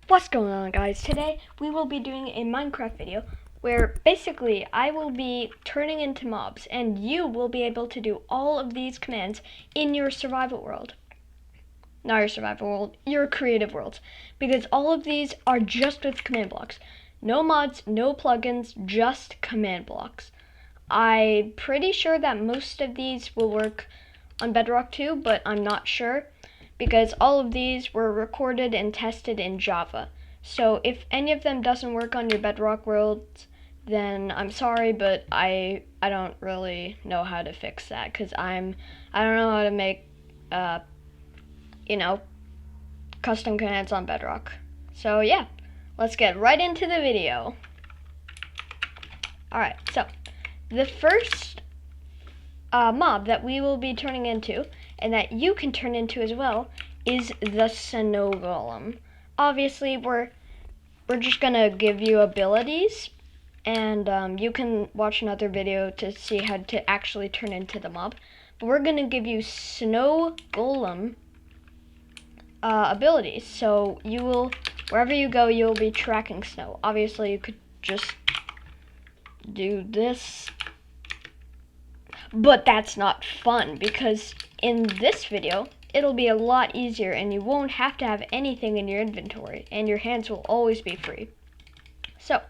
What's going on, guys? Today we will be doing a Minecraft video where basically I will be turning into mobs and you will be able to do all of these commands in your survival world. Not your survival world, your creative world. Because all of these are just with command blocks. No mods, no plugins, just command blocks. I'm pretty sure that most of these will work on Bedrock too, but I'm not sure, because all of these were recorded and tested in Java. So if any of them doesn't work on your Bedrock worlds, then I'm sorry, but I don't really know how to fix that, because I don't know how to make custom commands on Bedrock. So yeah, let's get right into the video. Alright, so the first mob that we will be turning into, and that you can turn into as well, is the snow golem. Obviously, we're just gonna give you abilities, and you can watch another video to see how to actually turn into the mob. But we're gonna give you snow golem abilities. So you will, wherever you go, you'll be tracking snow. Obviously, you could just do this, but that's not fun, because in this video it'll be a lot easier and you won't have to have anything in your inventory and your hands will always be free. So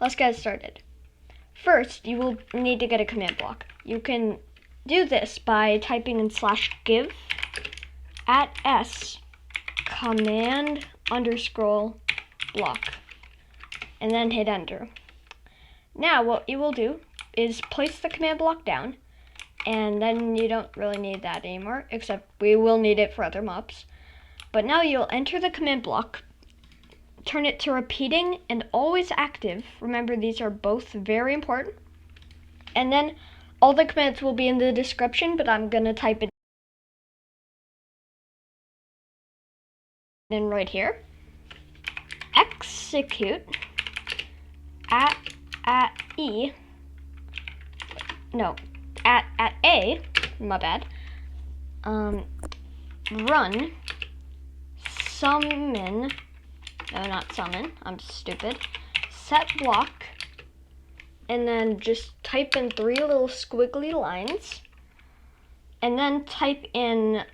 let's get started. First, you will need to get a command block. You can do this by typing in /give @s command_block and then hit enter. Now what you will do is place the command block down, and then you don't really need that anymore, except we will need it for other mobs. But now you'll enter the command block, turn it to repeating and always active. Remember, these are both very important. And then all the commands will be in the description, but I'm gonna type it in right here. Execute at A, my bad. Run summon, no, not summon, I'm stupid. Setblock, and then just type in 3 little squiggly lines, and then type in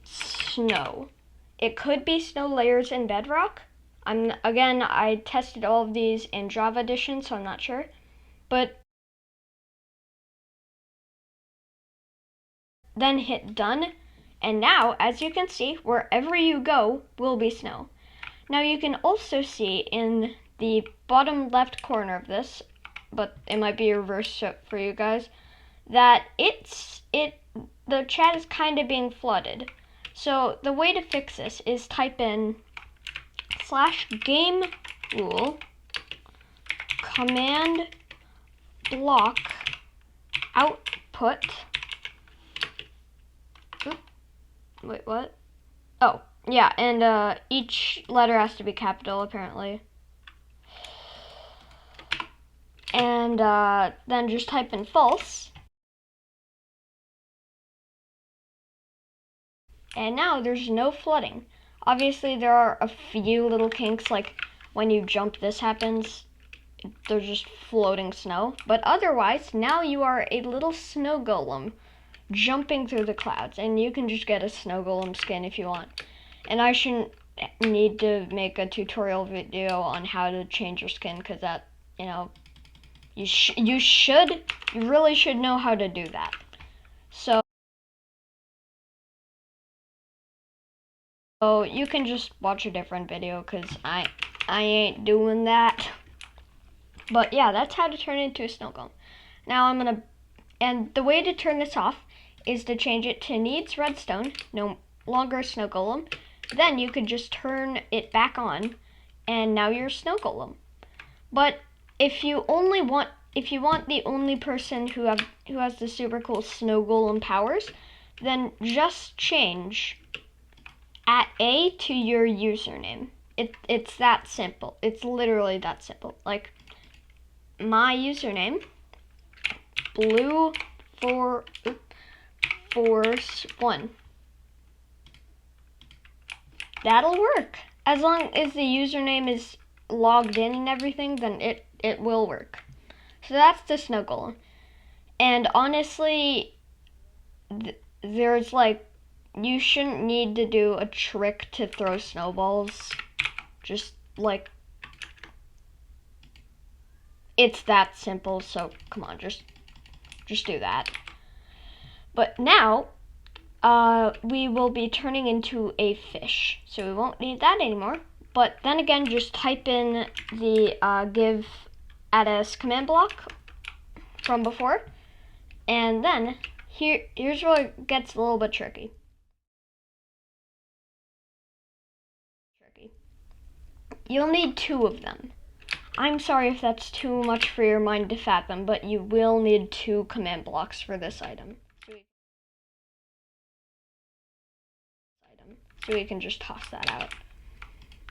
snow. It could be snow layers in Bedrock. I tested all of these in Java Edition, so I'm not sure. But then hit done, and now, as you can see, wherever you go will be snow. Now you can also see in the bottom left corner of this, but it might be reversed for you guys, that the chat is kind of being flooded. So the way to fix this is type in /gamerule commandBlockOutput. Wait, what? Oh, yeah, and each letter has to be capital, apparently. And then just type in false. And now there's no flooding. Obviously, there are a few little kinks, like when you jump, this happens. There's just floating snow. But otherwise, now you are a little snow golem jumping through the clouds, and you can just get a snow golem skin if you want. And I shouldn't need to make a tutorial video on how to change your skin, because that, you really should know how to do that. So you can just watch a different video, because I ain't doing that. But yeah, that's how to turn it into a snow golem. Now and the way to turn this off is to change it to needs redstone, no longer a snow golem. Then you could just turn it back on, and now you're a snow golem. But if you want the only person who has the super cool snow golem powers, then just change @A to your username. It's that simple. It's literally that simple. Like my username, blue4force1. That'll work. as long as the username is logged in and everything, then it will work. So that's the snow golem. And honestly, there's like, you shouldn't need to do a trick to throw snowballs. Just like, it's that simple, so come on, just do that. But now, we will be turning into a fish, so we won't need that anymore. But then again, just type in the give add-ons command block from before, and then here's where it gets a little bit tricky. You'll need 2 of them. I'm sorry if that's too much for your mind to fathom, but you will need 2 command blocks for this item. So we can just toss that out.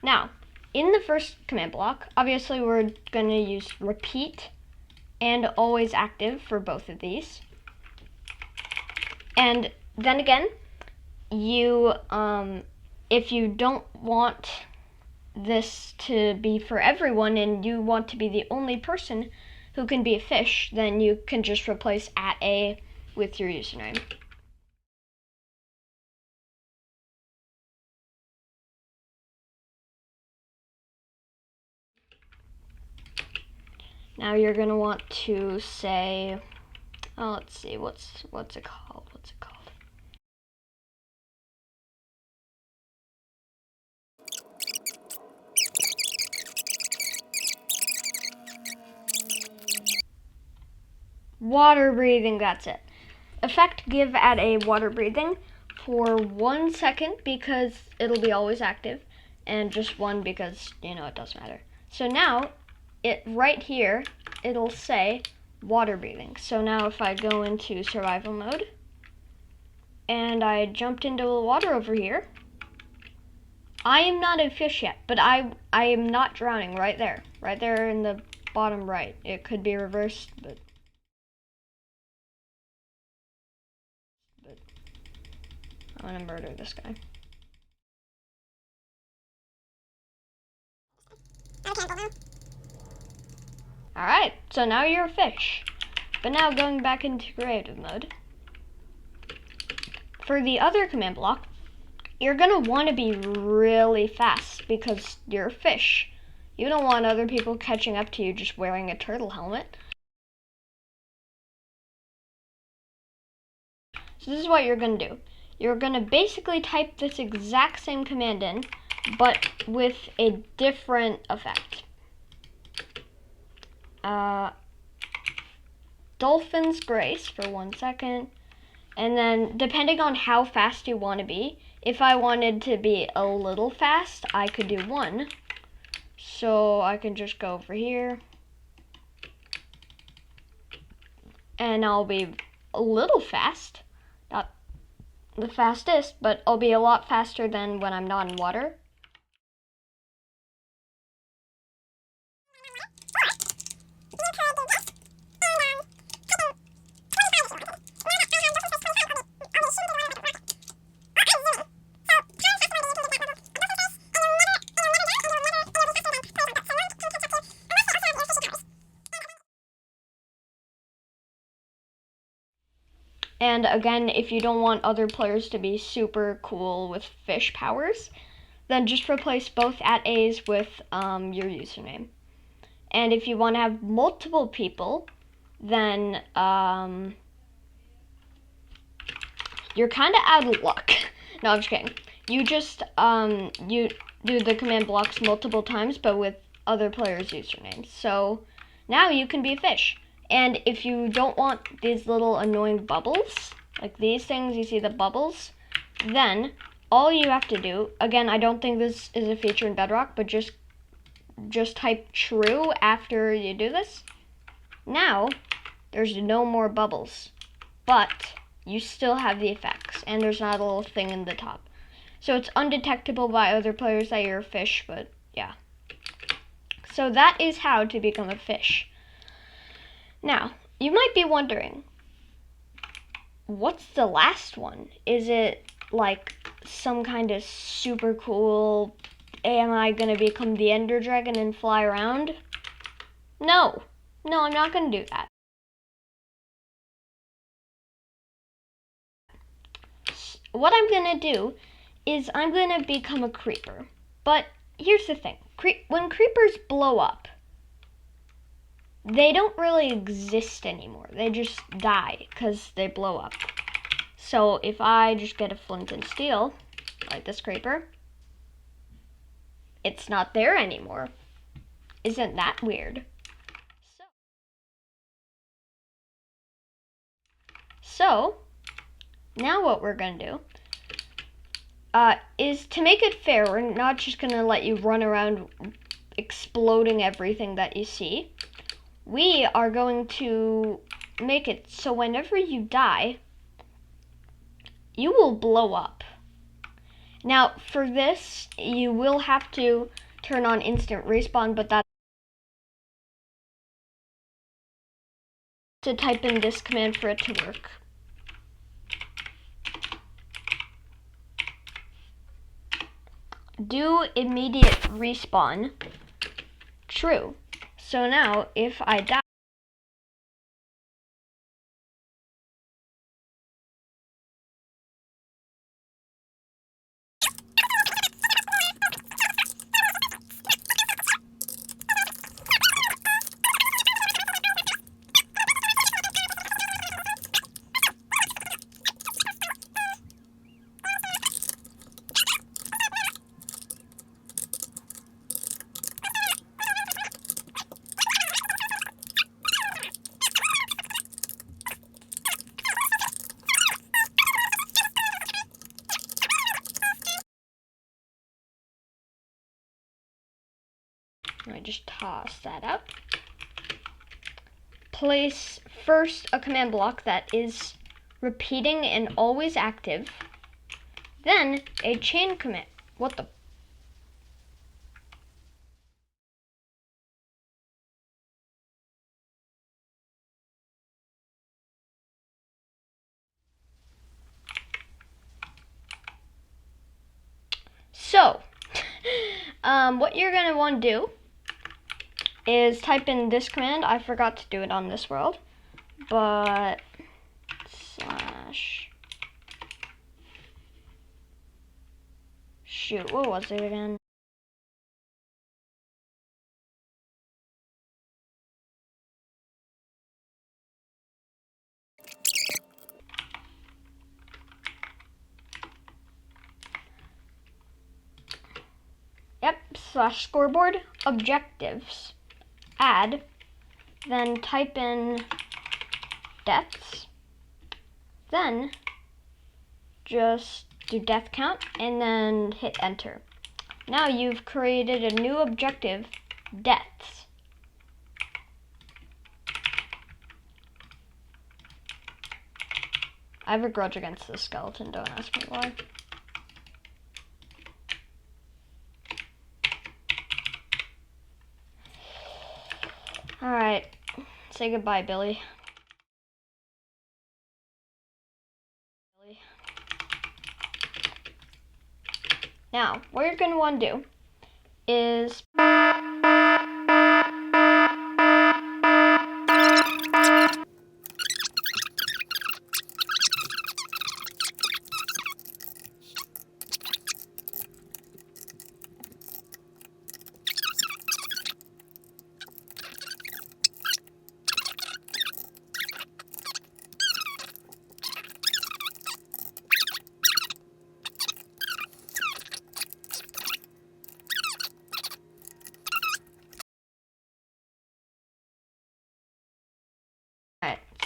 Now, in the first command block, obviously we're going to use repeat and always active for both of these. And then again, you if you don't want this to be for everyone and you want to be the only person who can be a fish, then you can just replace @a with your username. Now you're gonna want to say, oh, let's see, what's it called? Water breathing, that's it. Effect give @a water breathing for 1 second because it'll be always active, and just 1 because, it doesn't matter. So now, right here, it'll say water breathing. So now if I go into survival mode, and I jumped into the water over here, I am not a fish yet, but I am not drowning right there in the bottom right. It could be reversed, but I'm gonna murder this guy. Alright, so now you're a fish. But now going back into creative mode. For the other command block, you're gonna want to be really fast because you're a fish. You don't want other people catching up to you just wearing a turtle helmet. So this is what you're gonna do. You're gonna basically type this exact same command in, but with a different effect. Dolphin's Grace for 1 second, and then depending on how fast you want to be, if I wanted to be a little fast, I could do 1. So I can just go over here, and I'll be a little fast, not the fastest, but I'll be a lot faster than when I'm not in water. And again, if you don't want other players to be super cool with fish powers, then just replace both @a's with your username. And if you want to have multiple people, then you're kind of out of luck. No, I'm just kidding. You just you do the command blocks multiple times, but with other players' usernames. So now you can be a fish. And if you don't want these little annoying bubbles, like these things, you see the bubbles, then all you have to do, again, I don't think this is a feature in Bedrock, but just type true after you do this. Now, there's no more bubbles, but you still have the effects, and there's not a little thing in the top. So it's undetectable by other players that you're a fish, but yeah. So that is how to become a fish. Now, you might be wondering, what's the last one? Is it like some kind of super cool am I gonna become the Ender Dragon and fly around? No, I'm not gonna do that. What I'm gonna do is I'm gonna become a creeper. But here's the thing, when creepers blow up, they don't really exist anymore. They just die because they blow up. So if I just get a flint and steel, like this creeper, it's not there anymore. Isn't that weird? So now what we're gonna do is, to make it fair, we're not just gonna let you run around exploding everything that you see. We are going to make it so whenever you die, you will blow up. Now, for this, you will have to turn on instant respawn, but that's to type in this command for it to work. Do immediate respawn true. So now, if I die, I just toss that up. Place first a command block that is repeating and always active. Then a chain command. What the? So, what you're gonna want to do is type in this command. I forgot to do it on this world, but shoot, what was it again? Yep, /scoreboard objectives. Add, then type in deaths, then just do death count and then hit enter. Now you've created a new objective, deaths. I have a grudge against this skeleton, don't ask me why. Alright, say goodbye, Billy. Now, what you're going to want to do is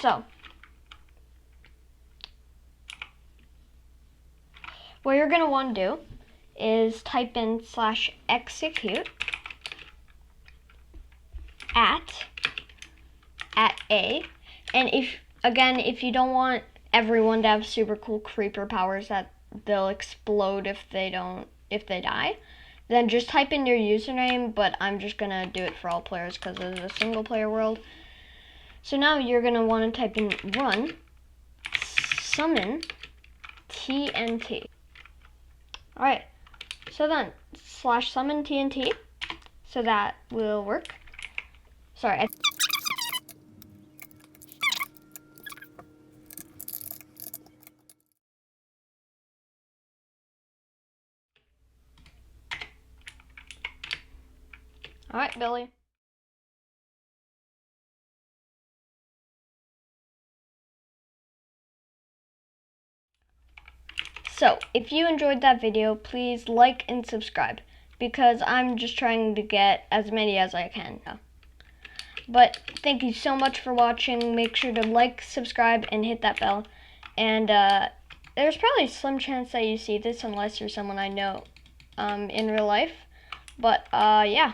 so, what you're going to want to do is type in /execute at A, and if you don't want everyone to have super cool creeper powers that they'll explode if they die, then just type in your username, but I'm just going to do it for all players because it is a single player world. So now you're going to want to type in run summon TNT. Alright, So then /summon TNT, so that will work. Sorry. All right, Billy. So, if you enjoyed that video, please like and subscribe, because I'm just trying to get as many as I can. But thank you so much for watching. Make sure to like, subscribe, and hit that bell. And there's probably a slim chance that you see this unless you're someone I know in real life. But yeah.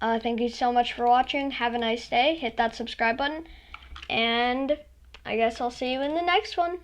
Thank you so much for watching. Have a nice day. Hit that subscribe button. And I guess I'll see you in the next one.